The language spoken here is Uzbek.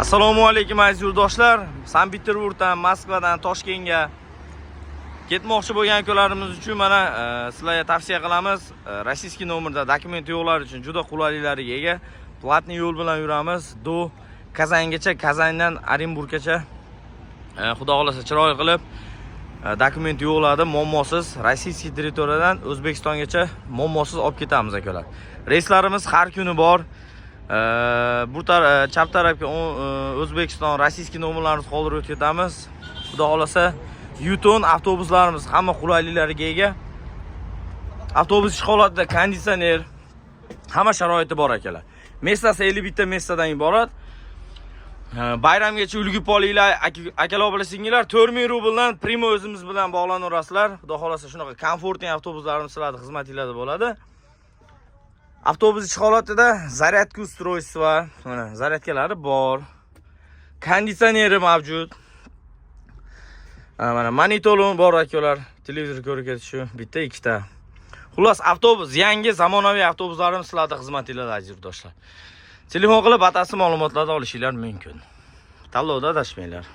Assalomu alaykum aziz yurtdoshlar. Sankt-Peterburgdan, Moskvadan Toshkentga ketmoqchi bo'lgan ukalarimiz uchun mana sizlarga tavsiya qilamiz. Rossiyskiy nomerda dokument yo'qlar uchun juda qulayliklariga ega. Platniy yo'l bilan yuramiz. Do Kazangacha, Kazandan Orenburggacha xudo xolasa chiroy qilib dokument yo'qladi, muammosiz Rossiy territoriyadan O'zbekistongacha muammosiz olib ketamiz akalar. Reyslarimiz har kuni bor. Bu chap tarafga O'zbekiston rossiyskiy nomerlarni qoldirib o'tib ketamiz. Xudo xolasa Yuton avtobuslarimiz hamma qulayliklariga ega. Avtobus ish holatida konditsioner, hamma sharoiti bor akalar. Mestasi 51 ta mestadan iborat. Bayramgacha ulgib olinglar, akalar bilan singillar 4000 rubldan Primo o'zimiz bilan bog'lanaverasizlar. Xudo xolasa shunaqa komfortli avtobuslarimiz sizlarga xizmatinglarda bo'ladi. Avtobus ish holatida zaryadka ustroystva, mana zaryadkalari bor. Konditsioneri mavjud. Mana monitorim bor akalar, televizor ko'rib ketishi bitta, ikkita. Xullas avtobus yangi zamonaviy avtobuslarimiz sizlarga xizmatinglarda aziz yurtdoshlar. Telefon qilib batafsil ma'lumotlarni olishingiz mumkin. Tanlovda adashmanglar.